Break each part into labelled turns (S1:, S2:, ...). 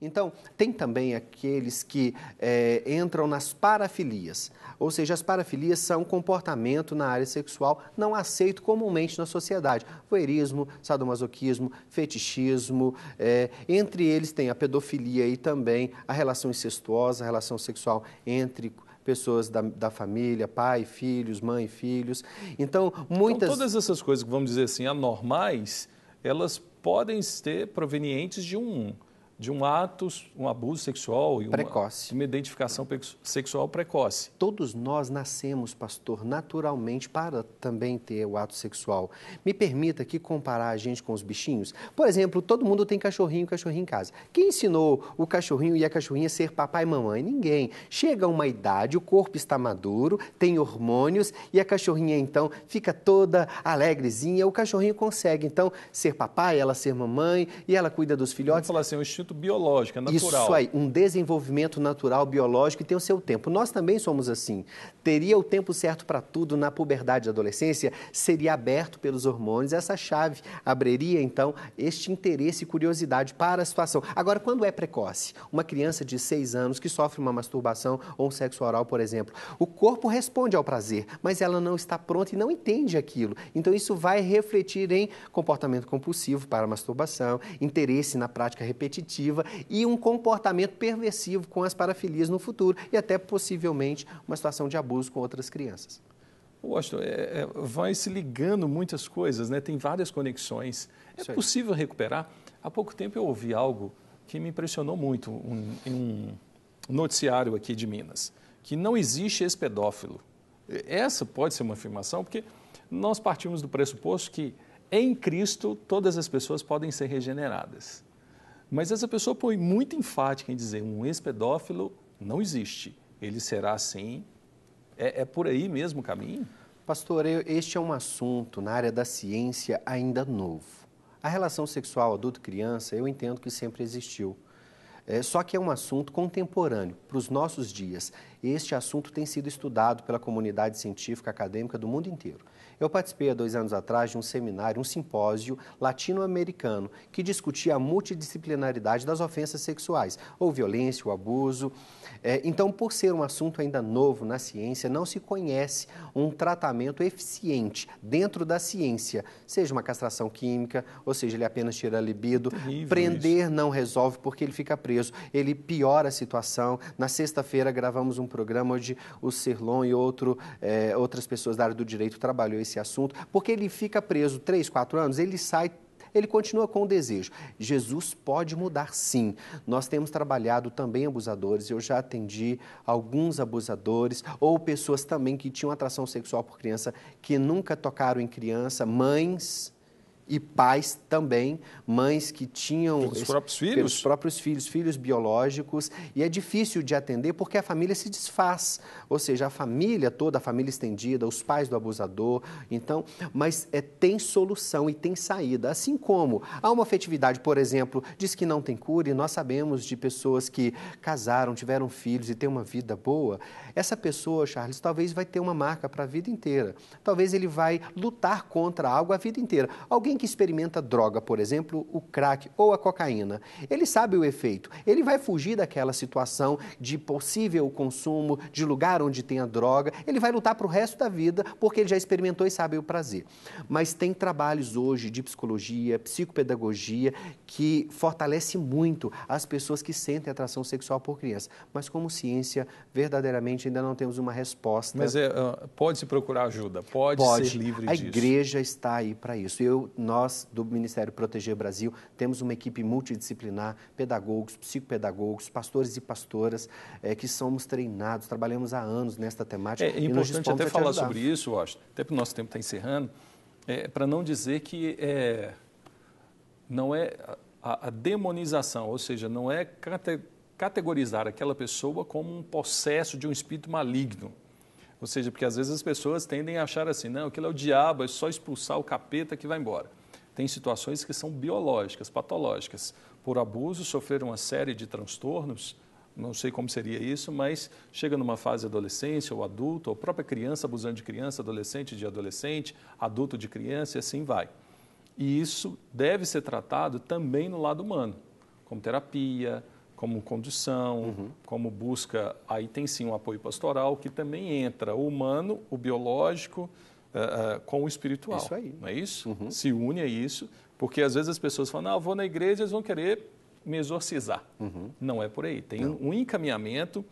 S1: Então, tem também aqueles que entram nas parafilias, ou seja, as parafilias são comportamento na área sexual não aceito comumente na sociedade. Voyeurismo, sadomasoquismo, fetichismo, entre eles tem a pedofilia e também a relação incestuosa, a relação sexual entre pessoas da família, pai, filhos, mãe, filhos. Então,
S2: Então, todas essas coisas que, vamos dizer assim, anormais, elas podem ser provenientes de um ato, um abuso sexual e uma identificação sexual precoce.
S1: Todos nós nascemos, pastor, naturalmente para também ter o ato sexual. Me permita aqui comparar a gente com os bichinhos. Por exemplo, todo mundo tem cachorrinho em casa. Quem ensinou o cachorrinho e a cachorrinha a ser papai e mamãe? Ninguém. Chega uma idade, o corpo está maduro, tem hormônios e a cachorrinha então fica toda alegrezinha. O cachorrinho consegue então ser papai, ela ser mamãe e ela cuida dos filhotes.
S2: Vamos falar assim, um instinto biológico, é natural.
S1: Isso aí, um desenvolvimento natural, biológico, que tem o seu tempo. Nós também somos assim. Teria o tempo certo para tudo na puberdade e adolescência, seria aberto pelos hormônios, essa chave abriria, então, este interesse e curiosidade para a situação. Agora, quando é precoce, uma criança de 6 anos que sofre uma masturbação ou um sexo oral, por exemplo, o corpo responde ao prazer, mas ela não está pronta e não entende aquilo. Então, isso vai refletir em comportamento compulsivo para a masturbação, interesse na prática repetitiva, e um comportamento perversivo com as parafilias no futuro e até possivelmente uma situação de abuso com outras crianças.
S2: Washington, vai se ligando muitas coisas, né? Tem várias conexões. É possível recuperar? Há pouco tempo eu ouvi algo que me impressionou muito em um noticiário aqui de Minas, que não existe ex-pedófilo. Essa pode ser uma afirmação, porque nós partimos do pressuposto que em Cristo todas as pessoas podem ser regeneradas. Mas essa pessoa põe muito enfática em dizer um ex-pedófilo não existe. Ele será assim. É por aí mesmo o caminho?
S1: Pastor, este é um assunto na área da ciência ainda novo. A relação sexual adulto-criança, eu entendo que sempre existiu. Só que é um assunto contemporâneo, para os nossos dias. Este assunto tem sido estudado pela comunidade científica acadêmica do mundo inteiro. Eu participei há 2 anos atrás de um seminário, um simpósio latino-americano, que discutia a multidisciplinaridade das ofensas sexuais, ou violência, ou abuso. Então, por ser um assunto ainda novo na ciência, não se conhece um tratamento eficiente dentro da ciência, seja uma castração química, ou seja, ele apenas tira a libido.
S2: Terrível
S1: Prender
S2: isso.
S1: não resolve porque ele fica preso, ele piora a situação. Na sexta-feira gravamos um programa onde o Cirlon e outras pessoas da área do direito trabalhou esse assunto, porque ele fica preso 3, 4 anos, ele sai, ele continua com o desejo. Jesus pode mudar, sim. Nós temos trabalhado também abusadores, eu já atendi alguns abusadores, ou pessoas também que tinham atração sexual por criança, que nunca tocaram em criança, mães e pais também, mães que tinham...
S2: Pelos próprios filhos?
S1: Pelos próprios filhos, filhos biológicos, e é difícil de atender porque a família se desfaz, ou seja, a família toda, a família estendida, os pais do abusador, então, mas tem solução e tem saída, assim como a homoafetividade, por exemplo, diz que não tem cura, e nós sabemos de pessoas que casaram, tiveram filhos e têm uma vida boa, essa pessoa, Charles, talvez vai ter uma marca para a vida inteira, talvez ele vai lutar contra algo a vida inteira. Alguém que experimenta droga, por exemplo, o crack ou a cocaína, ele sabe o efeito, ele vai fugir daquela situação de possível consumo, de lugar onde tem a droga, ele vai lutar para o resto da vida porque ele já experimentou e sabe o prazer. Mas tem trabalhos hoje de psicologia, psicopedagogia, que fortalece muito as pessoas que sentem atração sexual por criança. Mas como ciência, verdadeiramente ainda não temos uma resposta.
S2: Mas pode-se procurar ajuda, pode ser livre disso.
S1: A igreja está aí para isso. Nós, do Ministério Proteger Brasil, temos uma equipe multidisciplinar, pedagogos, psicopedagogos, pastores e pastoras, que somos treinados, trabalhamos há anos nesta temática.
S2: É importante até falar sobre isso, eu acho, até porque o nosso tempo está encerrando, para não dizer que não é a demonização, ou seja, não é categorizar aquela pessoa como um possesso de um espírito maligno. Ou seja, porque às vezes as pessoas tendem a achar assim, não, aquilo é o diabo, é só expulsar o capeta que vai embora. Tem situações que são biológicas, patológicas. Por abuso, sofreram uma série de transtornos, não sei como seria isso, mas chega numa fase de adolescência ou adulto, ou própria criança abusando de criança, adolescente de adolescente, adulto de criança e assim vai. E isso deve ser tratado também no lado humano, como terapia, como condução, como busca, aí tem sim um apoio pastoral, que também entra o humano, o biológico, com o espiritual.
S1: Isso aí.
S2: Não é isso? Se une a isso, porque às vezes as pessoas falam, eu vou na igreja, eles vão querer me exorcizar. Não é por aí. Tem um encaminhamento,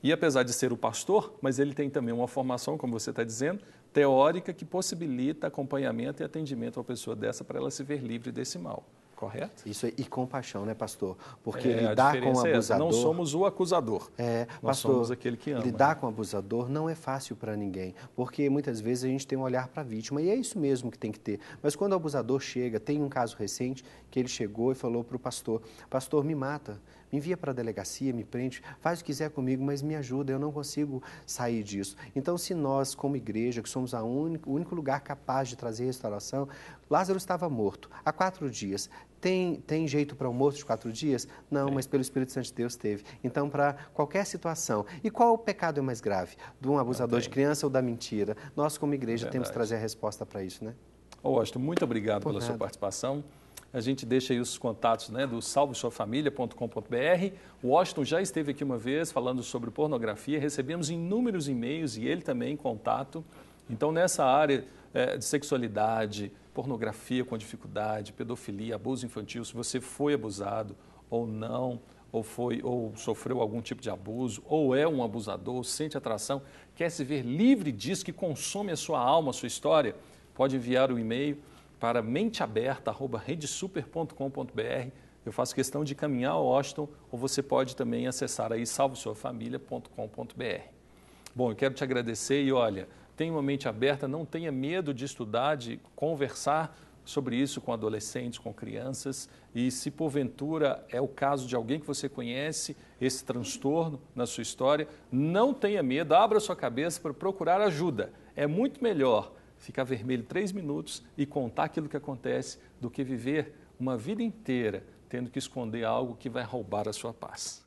S2: e apesar de ser o pastor, mas ele tem também uma formação, como você está dizendo, teórica, que possibilita acompanhamento e atendimento a uma pessoa dessa para ela se ver livre desse mal. Correto?
S1: Isso aí, e compaixão, né, pastor? Porque lidar com o abusador...
S2: Não somos o acusador, nós
S1: pastor,
S2: somos aquele que ama.
S1: Lidar com o abusador não é fácil para ninguém, porque muitas vezes a gente tem um olhar para a vítima, e é isso mesmo que tem que ter. Mas quando o abusador chega, tem um caso recente que ele chegou e falou para o pastor, pastor, me mata, me envia para a delegacia, me prende, faz o que quiser comigo, mas me ajuda, eu não consigo sair disso. Então, se nós, como igreja, que somos o único lugar capaz de trazer restauração, Lázaro estava morto há 4 dias. Tem jeito para um morto de 4 dias? Não, mas pelo Espírito Santo de Deus teve. Então, para qualquer situação. E qual o pecado é mais grave? De um abusador de criança ou da mentira? Nós, como igreja, temos que trazer a resposta para isso, né?
S2: Washington, muito obrigado pela sua participação. A gente deixa aí os contatos, né, do salvesuafamilia.com.br. O Washington já esteve aqui uma vez falando sobre pornografia, recebemos inúmeros e-mails e ele também em contato. Então, nessa área de sexualidade, pornografia com dificuldade, pedofilia, abuso infantil, se você foi abusado ou não, ou sofreu algum tipo de abuso, ou é um abusador, sente atração, quer se ver livre disso, que consome a sua alma, a sua história, pode enviar o e-mail para menteaberta@redesuper.com.br. Eu faço questão de caminhar ao Washington, ou você pode também acessar aí salvesuafamilia.com.br. Bom, eu quero te agradecer e olha, tenha uma mente aberta, não tenha medo de estudar, de conversar sobre isso com adolescentes, com crianças, e se porventura é o caso de alguém que você conhece, esse transtorno na sua história, não tenha medo, abra sua cabeça para procurar ajuda. É muito melhor ficar vermelho 3 minutos e contar aquilo que acontece do que viver uma vida inteira tendo que esconder algo que vai roubar a sua paz.